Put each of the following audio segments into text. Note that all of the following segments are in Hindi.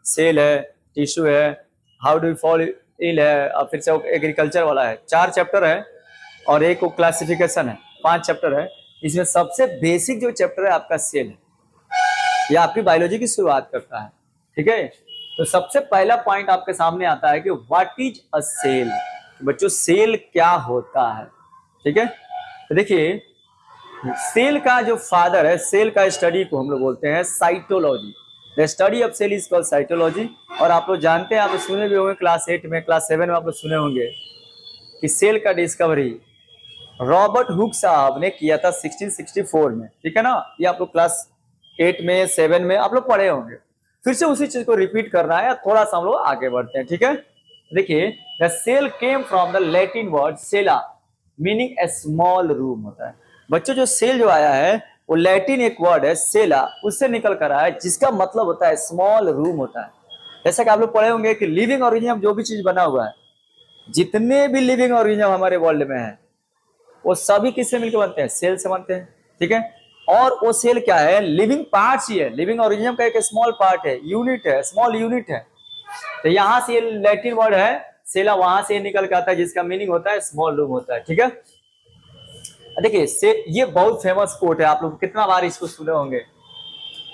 सेल है, टिश्यू है, हाउ डू फॉल इल है, और फिर से एग्रीकल्चर वाला है। 4 चैप्टर है और एक क्लासिफिकेशन है, 5 चैप्टर है। इसमें सबसे बेसिक जो चैप्टर है आपका सेल है, ये आपकी बायोलॉजी की शुरुआत करता है। ठीक है, तो सबसे पहला पॉइंट आपके सामने आता है कि व्हाट इज अ सेल। बच्चों सेल क्या होता है? ठीक है, तो देखिए सेल का जो फादर है, सेल का स्टडी को हम लोग बोलते हैं cytology. The study of cell is called cytology. और आप लोग जानते हैं, आप लोग सुने भी होंगे क्लास 8 में, क्लास 7 में आप लोग सुने होंगे कि सेल का डिस्कवरी रॉबर्ट हुक साहब ने किया था 1664 में। ठीक है ना, ये आप लोग क्लास 8 में 7 में आप लोग पढ़े होंगे। फिर से उसी चीज को रिपीट करना है, थोड़ा सा हम लोग आगे बढ़ते हैं। ठीक है, देखिए the cell came from the Latin word cella meaning a small room होता है। बच्चों जो सेल जो आया है वो लैटिन एक वर्ड है सेला, उससे निकल कर आया है, जिसका मतलब होता है स्मॉल रूम होता है। जैसा कि आप लोग पढ़े होंगे कि लिविंग ऑर्गेनिज्म जो भी चीज बना हुआ है, जितने भी लिविंग ऑर्गेनिज्म हमारे वर्ल्ड में है वो सभी किससे मिलकर बनते हैं? सेल से बनते हैं। ठीक है, और वो सेल क्या है? लिविंग पार्ट्स ही है, लिविंग ऑर्गेनिज्म का एक स्मॉल पार्ट है, यूनिट है, स्मॉल यूनिट है। तो यहाँ से लैटिन वर्ड है सेला, वहां से निकल के आता है, जिसका मीनिंग होता है स्मॉल रूम होता है। ठीक है, देखिए ये बहुत फेमस कोट है, आप लोग कितना बार इसको सुने होंगे,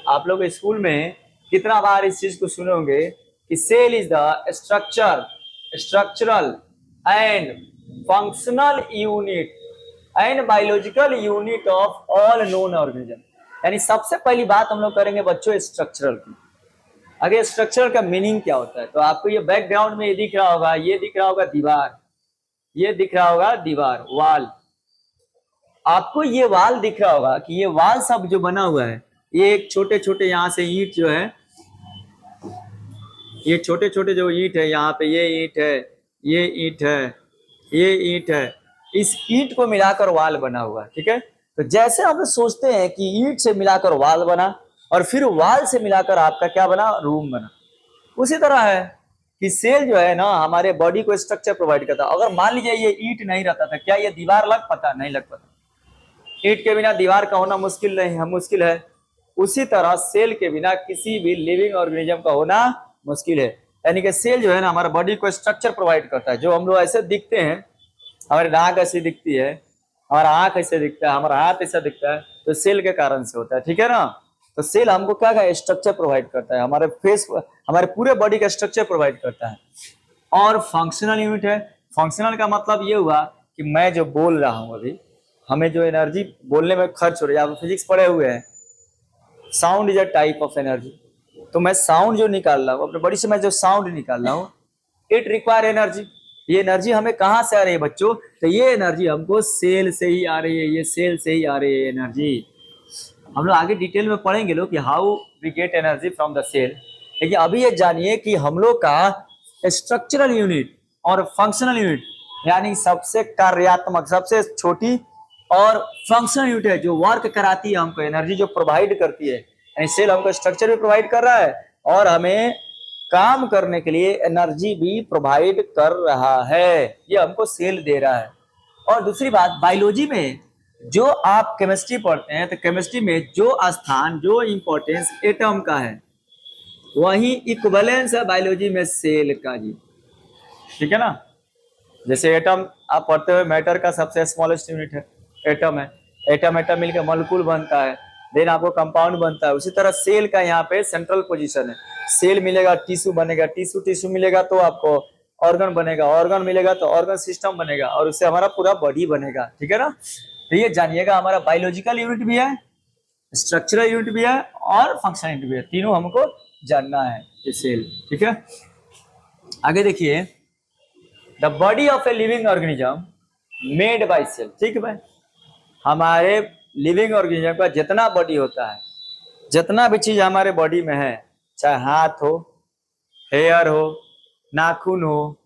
आप लोग स्कूल में कितना बार इस चीज को सुने होंगे कि cell is the structural and functional unit and biological unit of all known organism. यानी सबसे पहली बात हम लोग करेंगे बच्चों स्ट्रक्चरल की। अगर स्ट्रक्चरल का मीनिंग क्या होता है, तो आपको ये बैकग्राउंड में ये दिख रहा होगा, ये दिख रहा होगा दीवार, ये दिख रहा होगा दीवार, वाल। आपको ये वाल दिख रहा होगा कि ये वाल सब जो बना हुआ है, ये एक छोटे छोटे यहाँ से ईंट जो है, ये छोटे छोटे जो ईंट है, यहाँ पे ये ईंट है, ये ईंट है, ये ईंट है, इस ईंट को मिलाकर वाल बना हुआ है। ठीक है, तो जैसे हम सोचते हैं कि ईंट से मिलाकर वाल बना और फिर वाल से मिलाकर आपका क्या बना? रूम बना। उसी तरह है कि सेल जो है ना हमारे बॉडी को स्ट्रक्चर प्रोवाइड करता है। अगर मान लीजिए ये ईंट नहीं रहता था, क्या ये दीवार लग पाता? नहीं लग पाता। ईंट के बिना दीवार का होना मुश्किल नहीं है, मुश्किल है। उसी तरह सेल के बिना किसी भी लिविंग ऑर्गेनिज्म का होना मुश्किल है। यानी कि सेल जो है ना हमारा बॉडी को स्ट्रक्चर प्रोवाइड करता है। जो हम लोग ऐसे दिखते हैं, हमारी नाक ऐसी दिखती है, हमारा आंख ऐसे दिखता है, हमारा हाथ ऐसा दिखता है, तो सेल के कारण से होता है। ठीक है ना, तो सेल हमको क्या का स्ट्रक्चर प्रोवाइड करता है, हमारे फेस, हमारे पूरे बॉडी का स्ट्रक्चर प्रोवाइड करता है। और फंक्शनल यूनिट है। फंक्शनल का मतलब ये हुआ कि मैं जो बोल रहा हूँ अभी, हमें जो एनर्जी बोलने में खर्च हो रही है, आप फिजिक्स पढ़े हुए हैं, sound is a type of energy. तो मैं साउंड जो निकाल रहा हूँ अपने बॉडी से, मैं जो साउंड निकाल रहा हूँ, इट रिक्वायर एनर्जी। ये एनर्जी हमें कहाँ से आ रही है बच्चों? तो ये एनर्जी हमको सेल से ही आ रही है, ये सेल से ही आ रही है एनर्जी। हम लोग आगे डिटेल में पढ़ेंगे लोग कि how we get energy from the cell. लेकिन अभी ये जानिए कि हम लोग का स्ट्रक्चरल यूनिट और फंक्शनल यूनिट, यानी सबसे कार्यात्मक, सबसे छोटी और फंक्शनल यूनिट है जो वर्क कराती है हमको, एनर्जी जो प्रोवाइड करती है। यानी सेल हमको स्ट्रक्चर भी प्रोवाइड कर रहा है और हमें काम करने के लिए एनर्जी भी प्रोवाइड कर रहा है, ये हमको सेल दे रहा है। और दूसरी बात, बायोलॉजी में जो आप केमिस्ट्री पढ़ते हैं, तो केमिस्ट्री में जो स्थान, जो इंपॉर्टेंस एटम का है, वही इक्विवेलेंस है बायोलॉजी में सेल का जी। ठीक है ना, जैसे एटम आप पढ़ते हुए, मैटर का सबसे स्मॉलेस्ट यूनिट है एटम है, एटम एटम मिलकर मॉलिक्यूल बनता है, देन आपको कंपाउंड बनता है। उसी तरह सेल का यहाँ पे सेंट्रल पोजीशन है। सेल मिलेगा टिश्यू बनेगा, टिश्यू मिलेगा तो आपको ऑर्गन बनेगा, ऑर्गन मिलेगा तो ऑर्गन सिस्टम बनेगा, और उससे हमारा पूरा बॉडी बनेगा। ठीक है ना, तो ये जानिएगा हमारा बायोलॉजिकल यूनिट भी है, स्ट्रक्चरल यूनिट भी है और फंक्शनल यूनिट भी है, तीनों हमको जानना है ये सेल। ठीक है, आगे देखिए, the body of a living organism made by cell. ठीक है भाई, हमारे लिविंग ऑर्गेनिज्म का जितना बॉडी होता है, जितना भी चीज हमारे बॉडी में है, चाहे हाथ हो, हेयर हो, नाखून हो,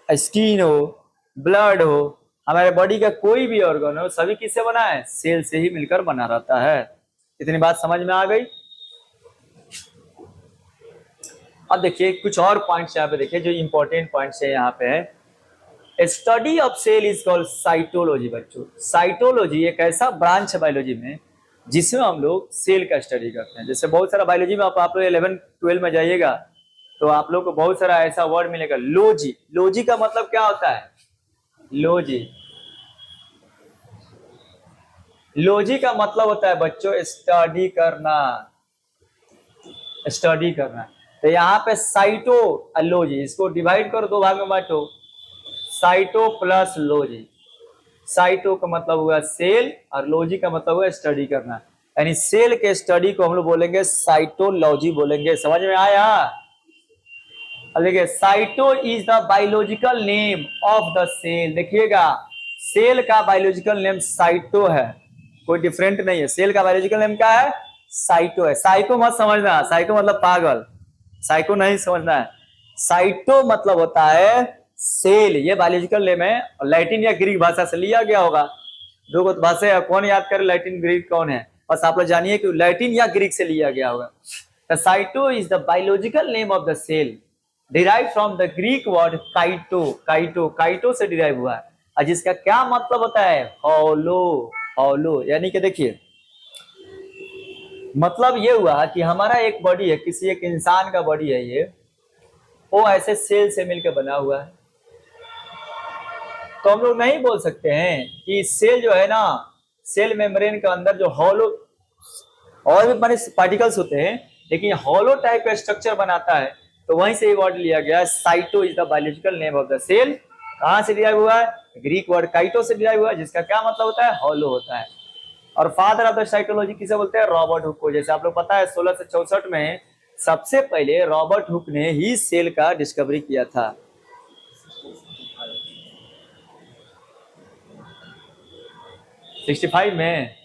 स्किन हो, ब्लड हो, हमारे बॉडी का कोई भी ऑर्गन हो, सभी किससे बना है? सेल से ही मिलकर बना रहता है। इतनी बात समझ में आ गई? अब देखिए कुछ और पॉइंट्स यहाँ पे देखिए जो इंपॉर्टेंट पॉइंट्स है यहाँ पे है। Study of cell is called cytology. बच्चों साइटोलॉजी एक ऐसा ब्रांच है बायोलॉजी में जिसमें हम लोग सेल का स्टडी करते हैं। जैसे बहुत सारा बायोलॉजी में आप लोग 11-12 में जाइएगा तो आप लोग को बहुत सारा ऐसा वर्ड मिलेगा, लॉजी। लॉजी का मतलब क्या होता है? लॉजी, लॉजी का मतलब होता है बच्चों स्टडी करना, स्टडी करना। तो यहाँ पे साइटो और लॉजी, इसको डिवाइड करो, दो भाग में बांटो, साइटो प्लस लॉजी। साइटो का मतलब हुआ सेल और लॉजी का मतलब हुआ स्टडी करना, यानी सेल के स्टडी को हम लोग बोलेंगे साइटोलॉजी बोलेंगे। समझ में आया? अब देखिए, cyto is the biological name of the cell. देखिएगा, सेल का बायोलॉजिकल नेम साइटो है, कोई डिफरेंट नहीं है। सेल का बायोलॉजिकल नेम क्या है? साइटो है। साइको मत समझना, साइको मतलब पागल, साइको नहीं समझना है। साइटो मतलब होता है सेल, ये बायोलॉजिकल नेम है और लैटिन या ग्रीक भाषा से लिया गया होगा। दो भाषा है, कौन याद करे लैटिन ग्रीक कौन है? बस आप लोग जानिए कि लैटिन या ग्रीक से लिया गया होगा। The cyto is the biological name of the cell derive from the Greek word kyto. Kyto, kyto से डिराइव हुआ है और जिसका क्या मतलब होता है? Hollow, hollow. यानी कि देखिए, मतलब ये हुआ कि हमारा एक बॉडी है, किसी एक इंसान का बॉडी है, ये वो ऐसे सेल से मिलकर बना हुआ है। तो हम लोग नहीं बोल सकते हैं कि सेल जो है ना, सेल मेम्ब्रेन के अंदर जो हॉलो और भी बड़े पार्टिकल्स होते हैं, लेकिन हॉलो टाइप का स्ट्रक्चर बनाता है, तो वहीं से ये वर्ड लिया गया है। Cyto is the biological name of the cell. कहां से डिराइव हुआ है? ग्रीक वर्ड काइटो से डिराइव हुआ है, जिसका क्या मतलब होता है? हॉलो होता है। और फादर ऑफ द साइकोलॉजी किसे बोलते हैं? रॉबर्ट हुक को। जैसे आप लोग पता है 1664 में सबसे पहले रॉबर्ट हुक ने ही सेल का डिस्कवरी किया था। 65 में,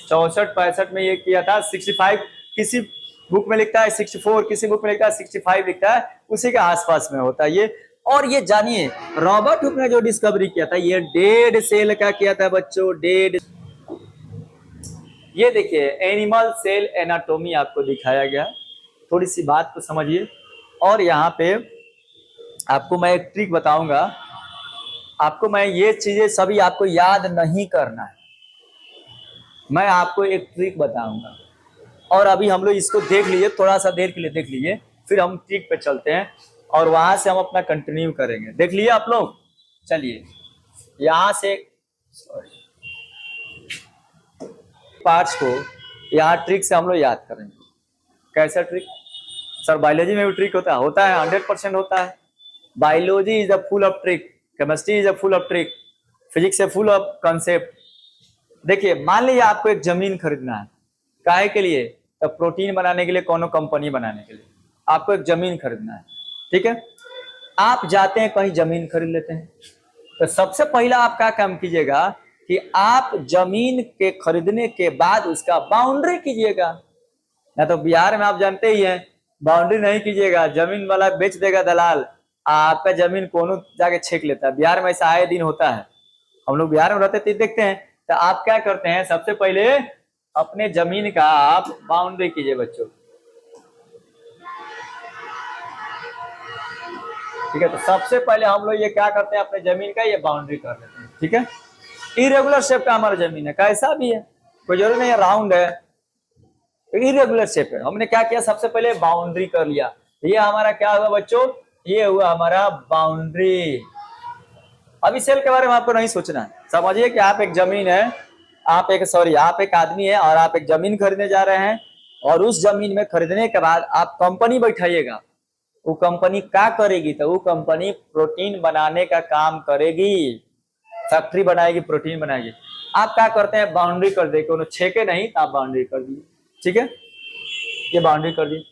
64-65 में ये किया था। 65 किसी बुक में लिखता है 64, किसी बुक में लिखता है 65 लिखता है, उसी के आसपास में होता है ये। और ये जानिए, रॉबर्ट हुक ने जो डिस्कवरी किया था ये डेड सेल का किया था बच्चों, डेड। ये देखिए, एनिमल सेल एनाटोमी आपको दिखाया गया। थोड़ी सी बात को समझिए। और यहाँ पे आपको मैं एक ट्रिक बताऊंगा, आपको मैं ये चीजें सभी आपको याद नहीं करना है, मैं आपको एक ट्रिक बताऊंगा। और अभी हम लोग इसको देख लीजिए, थोड़ा सा देर के लिए देख लीजिए, फिर हम ट्रिक पे चलते हैं और वहां से हम अपना कंटिन्यू करेंगे। देख लिए आप लोग? चलिए, यहां से पार्ट्स को यहाँ ट्रिक से हम लोग याद करेंगे। कैसा ट्रिक? सर बायोलॉजी में भी ट्रिक होता है 100% होता है। Biology is a full of trick, chemistry is a full of trick, physics है फुल ऑफ कॉन्सेप्ट। देखिए, मान लीजिए आपको एक जमीन खरीदना है, काहे के लिए? तो प्रोटीन बनाने के लिए, कोनो कंपनी बनाने के लिए आपको एक जमीन खरीदना है, ठीक है? आप जाते हैं कहीं जमीन खरीद लेते हैं, तो सबसे पहला आप क्या काम कीजिएगा कि आप जमीन के खरीदने के बाद उसका बाउंड्री कीजिएगा। ना तो बिहार में आप जानते ही हैं, बाउंड्री नहीं कीजिएगा, जमीन वाला बेच देगा दलाल, आपका जमीन कोनो जाके छेक लेता है। बिहार में ऐसा आए दिन होता है, हम लोग बिहार में रहते थे, देखते हैं। तो आप क्या करते हैं, सबसे पहले अपने जमीन का आप बाउंड्री कीजिए बच्चों, ठीक है? तो सबसे पहले हम लोग ये क्या करते हैं, अपने जमीन का ये बाउंड्री कर लेते हैं, ठीक है? इरेगुलर शेप का हमारा जमीन है, कैसा भी है, कोई जरूरी नहीं है राउंड है, इरेगुलर शेप है। हमने क्या किया, सबसे पहले बाउंड्री कर लिया। ये हमारा क्या हुआ बच्चों? ये हुआ हमारा बाउंड्री। अभी सेल के बारे में आपको नहीं सोचना है, समझिए कि आप एक जमीन है, आप एक आदमी है और आप एक जमीन खरीदने जा रहे हैं, और उस जमीन में खरीदने के बाद आप कंपनी बैठाइएगा। वो कंपनी क्या करेगी? तो वो कंपनी प्रोटीन बनाने का काम करेगी, फैक्ट्री बनाएगी, प्रोटीन बनाएगी। आप क्या करते हैं, बाउंड्री कर दे, उन्हें छेके नहीं, आप बाउंड्री कर दिए, ठीक है? ये बाउंड्री कर दी।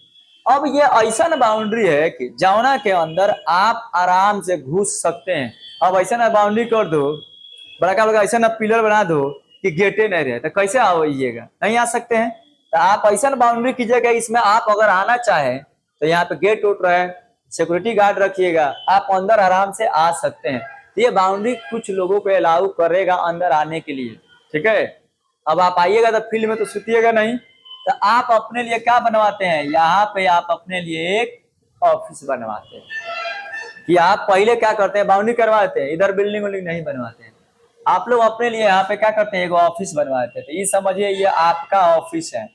अब ये ऐसा ना बाउंड्री है कि जौना के अंदर आप आराम से घुस सकते हैं। अब ऐसा ना बाउंड्री कर दो, बड़ा बड़ा ऐसा ना पिलर बना दो कि गेटे नहीं रहे, तो कैसे आइएगा? नहीं आ सकते हैं। तो आप ऐसा ना बाउंड्री कीजिएगा, इसमें आप अगर आना चाहें तो यहाँ पे गेट उठ रहे हैं, सिक्योरिटी गार्ड रखिएगा, आप अंदर आराम से आ सकते हैं। ये बाउंड्री कुछ लोगों को अलाउ करेगा अंदर आने के लिए, ठीक है? अब आप आइएगा तो फील्ड में तो सुतिएगा नहीं, तो आप अपने लिए क्या बनवाते हैं, यहाँ पे आप अपने लिए एक ऑफिस बनवाते हैं। कि आप पहले क्या करते हैं, बाउंड्री करवाते हैं, इधर बिल्डिंग नहीं बनवाते हैं। आप लोग अपने लिए यहाँ पे क्या करते हैं, एक ऑफिस बनवाते थे। ये समझिए ये आपका ऑफिस है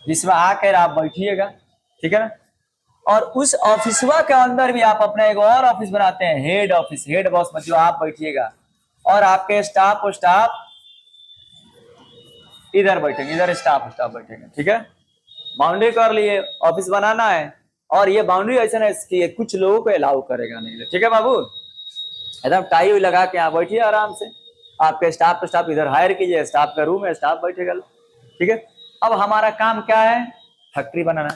जिसमें आकर आप बैठिएगा, ठीक है ना। और उस ऑफिसवा के अंदर भी आप अपना एक और ऑफिस बनाते हैं, हेड ऑफिस, हेड बॉस मतलब आप बैठिएगा और आपके स्टाफ और स्टाफ इधर बैठेंगे, इधर स्टाफ बैठेंगे, ठीक है। बाउंड्री कर लिए, ऑफिस बनाना है और ये बाउंड्री ऐसा है कि कुछ लोगों को अलाउ करेगा नहीं, ठीक है बाबू। एकदम टाई लगा के यहाँ बैठिए आराम से, आपके स्टाफ इधर हायर कीजिए, स्टाफ का रूम है, स्टाफ बैठेगा, ठीक है। अब हमारा काम क्या है, फैक्ट्री बनाना।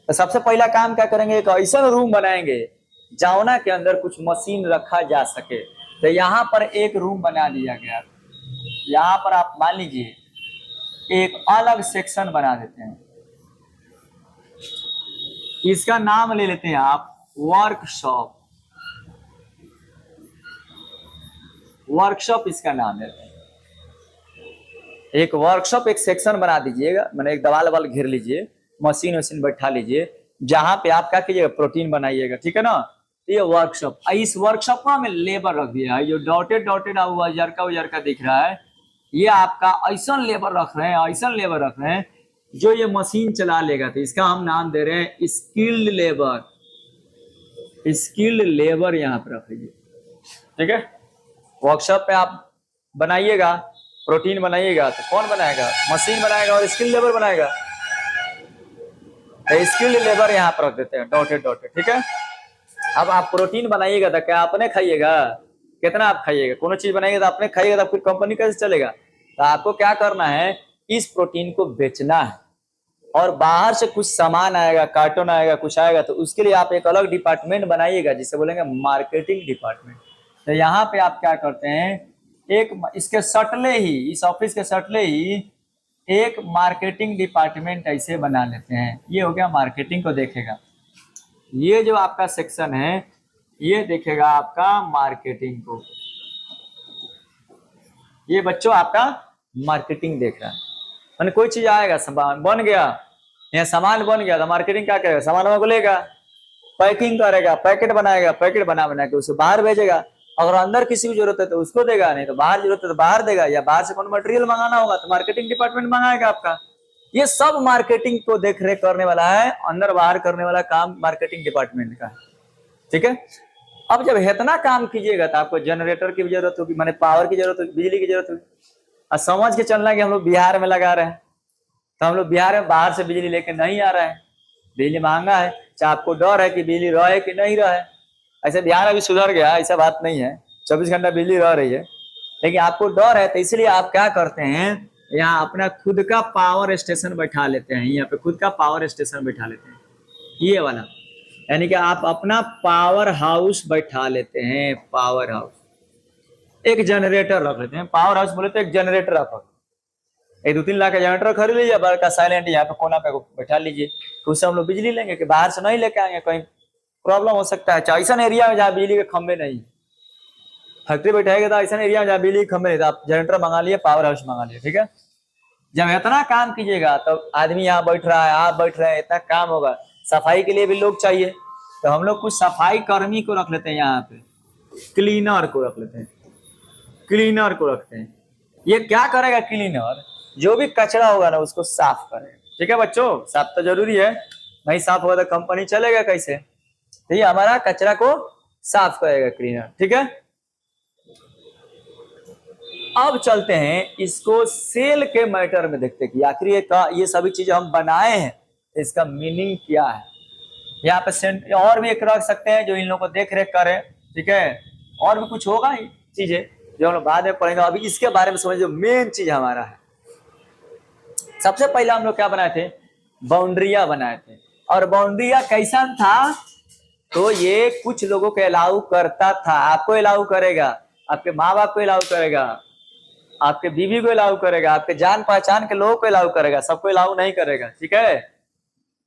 तो सबसे पहला काम क्या करेंगे, एक ऐसा रूम बनाएंगे जौना के अंदर कुछ मशीन रखा जा सके। तो यहाँ पर एक रूम बना दिया गया, यहाँ पर आप मान लीजिए एक अलग सेक्शन बना देते हैं, इसका नाम ले लेते हैं आप वर्कशॉप। वर्कशॉप इसका नाम है। एक वर्कशॉप एक सेक्शन बना दीजिएगा, मैंने एक दवाल वाल घेर लीजिए, मशीन वशीन बैठा लीजिए, जहां पे आप क्या कीजिएगा, प्रोटीन बनाइएगा, ठीक है ना। ये वर्कशॉप, इस वर्कशॉप में लेबर रख दिया है, जो डॉटेड डॉटेड उजरका दिख रहा है, ये आपका ऐसा लेबर रख रहे हैं, ऐसा लेबर रख रहे हैं जो ये मशीन चला लेगा। तो इसका हम नाम दे रहे हैं स्किल्ड लेबर। स्किल्ड लेबर यहाँ पे रख लीजिए, ठीक है। वर्कशॉप में आप बनाइएगा, प्रोटीन बनाइएगा, तो कौन बनाएगा, मशीन बनाएगा और स्किल्ड लेबर बनाएगा। तो स्किल्ड लेबर यहाँ पर रख देते हैं डॉटेड डॉटेड, ठीक है। अब आप प्रोटीन बनाइएगा तो क्या अपने खाइएगा, कितना आप खाइएगा, कोनो चीज बनाइएगा तो अपने खाइएगा, तो फिर कंपनी कैसे चलेगा। तो आपको क्या करना है, इस प्रोटीन को बेचना है और बाहर से कुछ सामान आएगा, कार्टून आएगा, कुछ आएगा, तो उसके लिए आप एक अलग डिपार्टमेंट बनाइएगा जिसे बोलेंगे मार्केटिंग डिपार्टमेंट। तो यहाँ पे आप क्या करते हैं, एक इसके सटले ही, इस ऑफिस के सटले ही एक मार्केटिंग डिपार्टमेंट ऐसे बना लेते हैं। ये हो गया मार्केटिंग को देखेगा, ये जो आपका सेक्शन है ये देखेगा आपका मार्केटिंग को। ये बच्चों आपका मार्केटिंग देख रहा है, मैंने कोई चीज आएगा, सामान बन गया, यहाँ सामान बन गया तो मार्केटिंग क्या करेगा, सामान को लेगा, पैकिंग करेगा, पैकेट बनाएगा, पैकेट बना के उसे बाहर भेजेगा। अगर अंदर किसी की जरूरत है तो उसको देगा, नहीं तो बाहर जरूरत है तो बाहर देगा, या बाहर से कौन मटेरियल मंगाना होगा तो मार्केटिंग डिपार्टमेंट मंगाएगा आपका। ये सब मार्केटिंग को देख रेख करने वाला है, अंदर बाहर करने वाला काम मार्केटिंग डिपार्टमेंट का है, ठीक है। अब जब इतना काम कीजिएगा तो आपको जनरेटर की जरूरत होगी, माने पावर की जरूरत होगी, बिजली की जरूरत होगी। और समझ के चलना कि हम लोग बिहार में लगा रहे हैं, तो हम लोग बिहार में बाहर से बिजली लेके नहीं आ रहे हैं, बिजली महंगा है, चाहे आपको डर है कि बिजली रहे कि नहीं रहे। ऐसे बिहार अभी सुधर गया, ऐसा बात नहीं है, 24 घंटा बिजली रह रही है, लेकिन आपको डर है, तो इसलिए आप क्या करते हैं, यहाँ अपना खुद का पावर स्टेशन बैठा लेते हैं, यहाँ पे खुद का पावर स्टेशन बैठा लेते हैं, ये वाला, यानी कि आप अपना पावर हाउस बैठा लेते हैं। पावर हाउस, एक जनरेटर रख लेते हैं, पावर हाउस बोले तो एक जनरेटर रखो, एक 2-3 लाख का जनरेटर खरीद लीजिए, बड़का साइलेंट यहाँ पे कोना पे बैठा लीजिए, तो उससे हम लोग बिजली लेंगे, कि बाहर से नहीं लेके आएंगे, कहीं प्रॉब्लम हो सकता है। ऐसा एरिया में जहाँ बिजली के खंभे नहीं, फैक्ट्री बैठाएगा तो ऐसा एरिया में जहाँ बिजली के खंभे नहीं, तो आप जनरेटर मंगा लिए, पावर हाउस मंगा लिए, ठीक है। जब इतना काम कीजिएगा तो आदमी यहाँ बैठ रहा है, आप बैठ रहे हैं, इतना काम होगा, सफाई के लिए भी लोग चाहिए, तो हम लोग कुछ सफाई कर्मी को रख लेते हैं, यहाँ पे क्लीनर को रख लेते हैं, क्लीनर को रखते हैं। ये क्या करेगा क्लीनर, जो भी कचरा होगा ना उसको साफ करेगा, ठीक है बच्चों, साफ तो जरूरी है, नहीं साफ होगा तो कंपनी चलेगा कैसे। तो ये हमारा कचरा को साफ करेगा क्लीनर, ठीक है। अब चलते हैं इसको सेल के मैटर में देखते हैं कि आखिर ये सभी चीजें हम बनाए हैं, इसका मीनिंग क्या है। यहाँ पे और भी एक रख सकते हैं जो इन लोगों को देख रेख करे, ठीक है, और भी कुछ होगा चीजें जो हम लोग बाद में पढ़ेंगे। अभी इसके बारे में समझ, जो मेन चीज हमारा है, सबसे पहले हम लोग क्या बनाए थे, बाउंड्रिया बनाए थे। और बाउंड्रिया कैसा था, तो ये कुछ लोगों को अलाउ करता था, आपको अलाउ करेगा, आपके माँ बाप को अलाउ करेगा, आपके बीवी को अलाउ करेगा, आपके जान पहचान के लोगों को अलाउ करेगा, सबको अलाउ नहीं करेगा, ठीक है।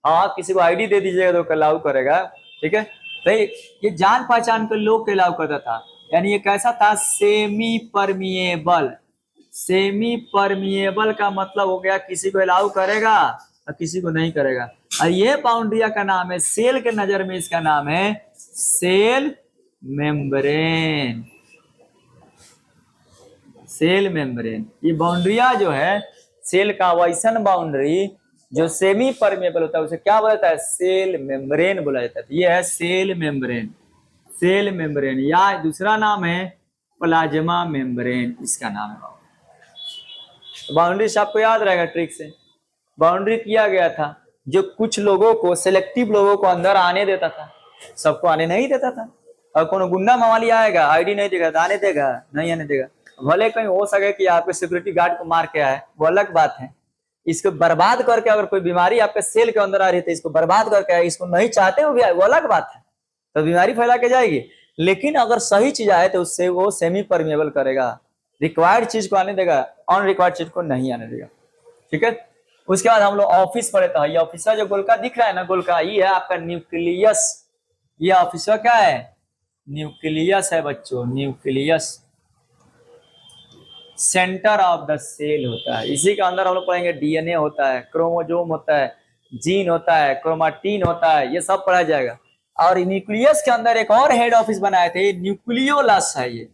हाँ, किसी को आईडी दे दीजिएगा तो अलाउ करेगा, ठीक है। तो ये जान पहचान के लोग को अलाउ करता था, यानी ये कैसा था, सेमी परमिएबल। सेमी परमिएबल का मतलब हो गया किसी को अलाउ करेगा और किसी को नहीं करेगा। और ये बाउंड्रिया का नाम है, सेल के नजर में इसका नाम है सेल मेम्ब्रेन। Cell membrane. ये बाउंड्रिया जो है सेल का वैसन बाउंड्री जो सेमी परमेबल होता है उसे क्या बोला जाता है? सेल मेम्ब्रेन बोला जाता है। ये है सेल मेम्ब्रेन, सेल मेम्ब्रेन, या दूसरा नाम है प्लाज्मा मेम्ब्रेन, इसका नाम है। बाउंड्री से आपको याद रहेगा ट्रिक से, बाउंड्री किया गया था जो कुछ लोगों को, सिलेक्टिव लोगों को अंदर आने देता था, सबको आने नहीं देता था। और कोनो गुंडा मावाली आएगा, आईडी नहीं देगा, आने देगा? नहीं आने देगा। भले कहीं हो सके कि आपके सिक्योरिटी गार्ड को मार के आए, वो अलग बात है। इसको बर्बाद करके अगर कोई बीमारी आपके सेल के अंदर आ रही है तो इसको बर्बाद करके आए, इसको नहीं चाहते हो भी आए, वो अलग बात है, तो बीमारी फैला के जाएगी। लेकिन अगर सही चीज आए तो उससे वो सेमी परमेबल करेगा, रिक्वायर्ड चीज को आने देगा, अनरिक्वायर्ड चीज को नहीं आने देगा। ठीक है। उसके बाद हम लोग ऑफिस पढ़े था। ये ऑफिस जो गोलका दिख रहा है ना, गोलका, ये है आपका न्यूक्लियस। ये ऑफिस क्या है? न्यूक्लियस है बच्चों, nucleus centre of the cell होता है। इसी के अंदर हम लोग पढ़ेंगे डीएनए होता है, क्रोमोजोम होता है, जीन होता है, क्रोमाटीन होता है, ये सब पढ़ा जाएगा। और न्यूक्लियस के अंदर एक और हेड ऑफिस बनाए थे, न्यूक्लियोलस है। ये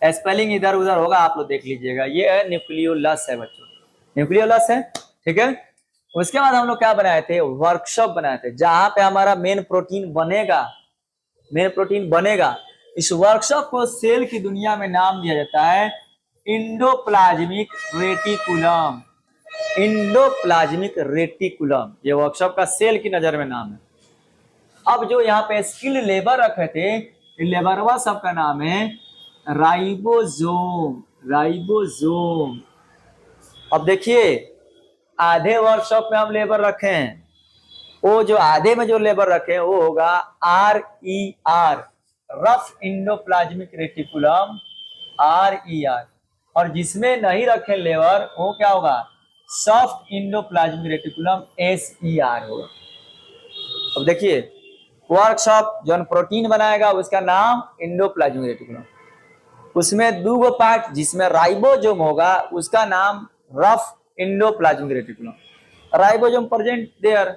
स्पेलिंग इधर उधर होगा, आप लोग देख लीजिएगा। ये है न्यूक्लियोलस है बच्चों, न्यूक्लियोलस है। ठीक है। उसके बाद हम लोग क्या बनाए थे? वर्कशॉप बनाए थे, जहां पे हमारा मेन प्रोटीन बनेगा, मेन प्रोटीन बनेगा। इस वर्कशॉप को सेल की दुनिया में नाम दिया जाता है इंडोप्लाज्मिक रेटिकुलम, इंडोप्लाज्मिक रेटिकुलम। ये वर्कशॉप का सेल की नजर में नाम है। अब जो यहाँ पे स्किल लेबर रखे थे, लेबरवा सबका नाम है राइबोसोम, राइबोसोम। अब देखिए, आधे वर्कशॉप में हम लेबर रखे हैं, वो जो आधे में जो लेबर रखे हैं वो होगा RER, rough endoplasmic reticulum, RER। और जिसमें नहीं रखे लेबर वो क्या होगा? सॉफ्ट इंडोप्लाज्मिक रेटिकुलम, SER होगा। अब देखिए, वर्कशॉप जो प्रोटीन बनाएगा उसका नाम इंडोप्लाज्मिक रेटिकुलम, उसमें दो गो पार्ट जिसमें राइबोसोम होगा उसका नाम rough endoplasmic reticulum. Ribosome present there,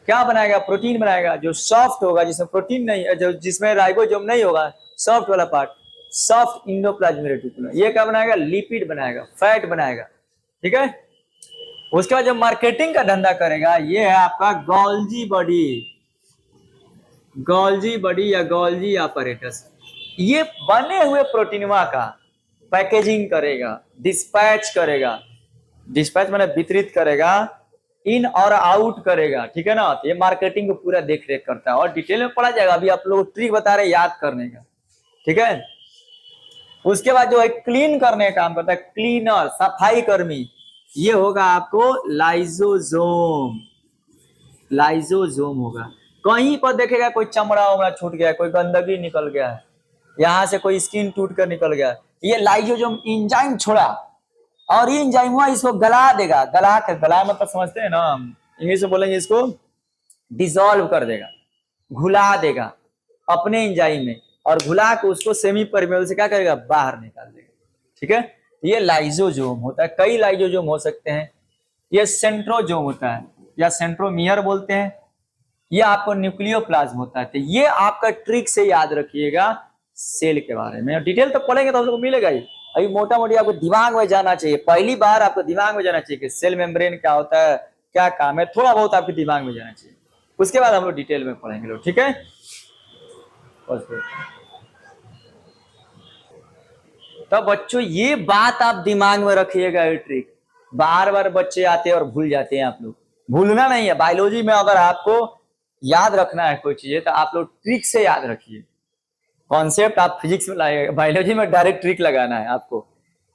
क्या बनाएगा? प्रोटीन बनाएगा जो सॉफ्ट होगा, जिसमें प्रोटीन नहीं, जो जिसमें राइबोसोम नहीं होगा, सॉफ्ट वाला पार्ट, सॉफ्ट इंडोप्लाज्मिक रेटिकुलम। ये क्या बनाएगा? लिपिड बनाएगा, फैट बनाएगा। ठीक है। उसके बाद जो मार्केटिंग का धंधा करेगा, ये है आपका गोल्जी बॉडी, गोल्जी बॉडी या गोल्जी apparatus। ये बने हुए प्रोटीनवा का पैकेजिंग करेगा, डिस्पैच करेगा, डिस्पैच माने वितरित करेगा, इन और आउट करेगा। ठीक है ना। तो ये मार्केटिंग को पूरा देख रेख करता है और डिटेल में पढ़ा जाएगा। अभी आप लोग ट्रिक बता रहे याद करने का। ठीक है। उसके बाद जो है क्लीन करने का काम करता है, क्लीनर, सफाई कर्मी, ये होगा आपको लाइसोसोम, लाइसोसोम होगा। कहीं पर देखेगा कोई चमड़ा उमड़ा छूट गया, कोई गंदगी निकल गया है, यहाँ से कोई स्किन टूट कर निकल गया, ये लाइसोसोम एंजाइम छोड़ा और ये एंजाइम इसको गला देगा। गला कर, गला मतलब समझते हैं ना, इंग्लिश में बोलेंगे इसको डिसॉल्व कर देगा, घुला देगा अपने एंजाइम में, और घुला के उसको सेमी परमेबल से क्या करेगा? बाहर निकाल देगा। ठीक है। ये लाइसोसोम होता है। कई लाइसोसोम हो सकते हैं। ये सेंट्रोसोम होता है या सेंट्रोमियर बोलते हैं। ये आपको न्यूक्लियोप्लाज्म होता है। तो ये आपका ट्रिक से याद रखिएगा सेल के बारे में। डिटेल तो पढ़ेंगे तो हम लोग को मिलेगा ही। अभी मोटा मोटी आपको दिमाग में जाना चाहिए, पहली बार आपको दिमाग में जाना चाहिए कि सेल मेम्ब्रेन क्या होता है, क्या काम है, थोड़ा बहुत आपके दिमाग में जाना चाहिए। उसके बाद हम लोग डिटेल में पढ़ेंगे लोग। ठीक है। तो बच्चों ये बात आप दिमाग में रखिएगा, ये ट्रिक। बार बार बच्चे आते हैं और भूल जाते हैं। आप लोग भूलना नहीं है। बायोलॉजी में अगर आपको याद रखना है कोई चीज तो आप लोग ट्रिक से याद रखिए। कॉन्सेप्ट आप फिजिक्स में लाएगा, बायोलॉजी में डायरेक्ट ट्रिक लगाना है आपको।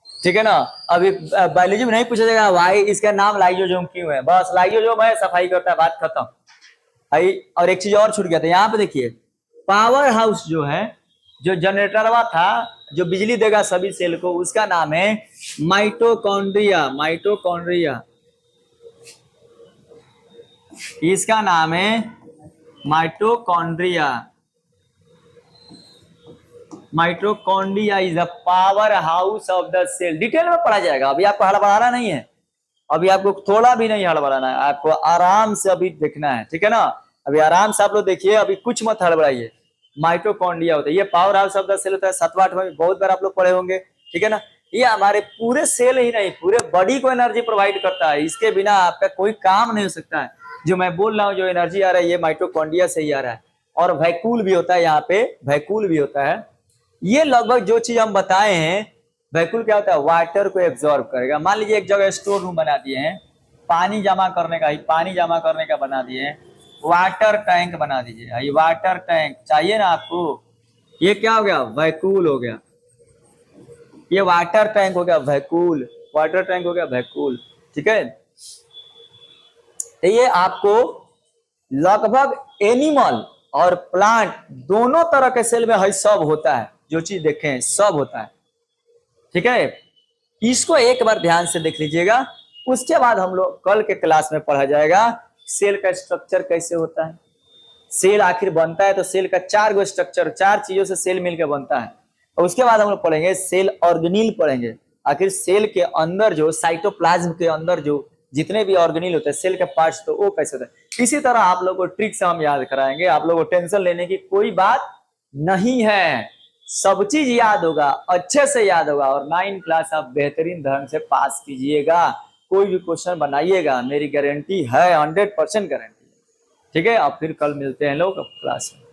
ठीक है ना। अभी बायोलॉजी में नहीं पूछा जाएगा भाई इसका नाम लाइसोसोम क्यों है, बस लाइसोसोम है, सफाई करता है, बात खत्म। और एक चीज और छूट गया था, यहाँ पे देखिए पावर हाउस जो है, जो जनरेटरवा था जो बिजली देगा सभी सेल को, उसका नाम है माइटोकॉन्ड्रिया, माइटोकॉन्ड्रिया, इसका नाम है mitochondria. Mitochondria is the powerhouse of the cell. Detail में पढ़ा जाएगा, अभी आपको हड़बड़ाना नहीं है, अभी आपको थोड़ा भी नहीं हड़बड़ाना है, आपको आराम से अभी देखना है। ठीक है ना। अभी आराम से आप लोग देखिए, अभी कुछ मत हड़बड़ाइए, माइटोकॉन्ड्रिया होता है। ये powerhouse of the cell होता है, 7वां 8वां में बहुत बार आप लोग पढ़े होंगे, ठीक है ना। ये हमारे पूरे सेल ही नहीं, पूरे बॉडी को एनर्जी प्रोवाइड करता है। इसके बिना आपका कोई काम नहीं हो सकता है। जो मैं बोल रहा हूँ, जो एनर्जी आ रहा है, ये माइटोकॉन्ड्रिया से ही आ रहा है। और वैक्यूल भी होता है, यहाँ पे वैक्यूल भी होता है। ये लगभग जो चीज हम बताए हैं, वैक्यूल क्या होता है, वाटर को एब्जॉर्ब करेगा। मान लीजिए एक जगह स्टोर रूम बना दिए हैं, पानी जमा करने का, पानी जमा करने का बना दिए हैं, वाटर टैंक बना दीजिए। ये वाटर टैंक चाहिए ना आपको, ये क्या हो गया, वैक्यूल हो गया। ये वाटर टैंक हो गया वैक्यूल, वाटर टैंक हो गया वैक्यूल, ठीक है। तो ये आपको लगभग एनिमल और प्लांट दोनों तरह के सेल में है सब होता है, जो चीज देखें सब होता है, ठीक है। इसको एक बार ध्यान से देख लीजिएगा। उसके बाद हम लोग कल के क्लास में पढ़ा जाएगा सेल का स्ट्रक्चर कैसे होता है। सेल आखिर बनता है तो सेल का 4 गो स्ट्रक्चर, 4 चीजों से सेल मिलकर बनता है। और उसके बाद हम लोग पढ़ेंगे सेल ऑर्गेनील पढ़ेंगे। आखिर सेल के अंदर जो साइटोप्लाज्म के अंदर जो जितने भी ऑर्गेनील होते हैं, सेल के पार्ट्स, तो वो कैसे होता है। इसी तरह आप लोग को ट्रिक से हम याद कराएंगे। आप लोग को टेंशन लेने की कोई बात नहीं है, सब चीज याद होगा, अच्छे से याद होगा। और 9 क्लास आप बेहतरीन ढंग से पास कीजिएगा। कोई भी क्वेश्चन बनाइएगा, मेरी गारंटी है, 100% गारंटी, ठीक है। अब फिर कल मिलते हैं लोग क्लास में।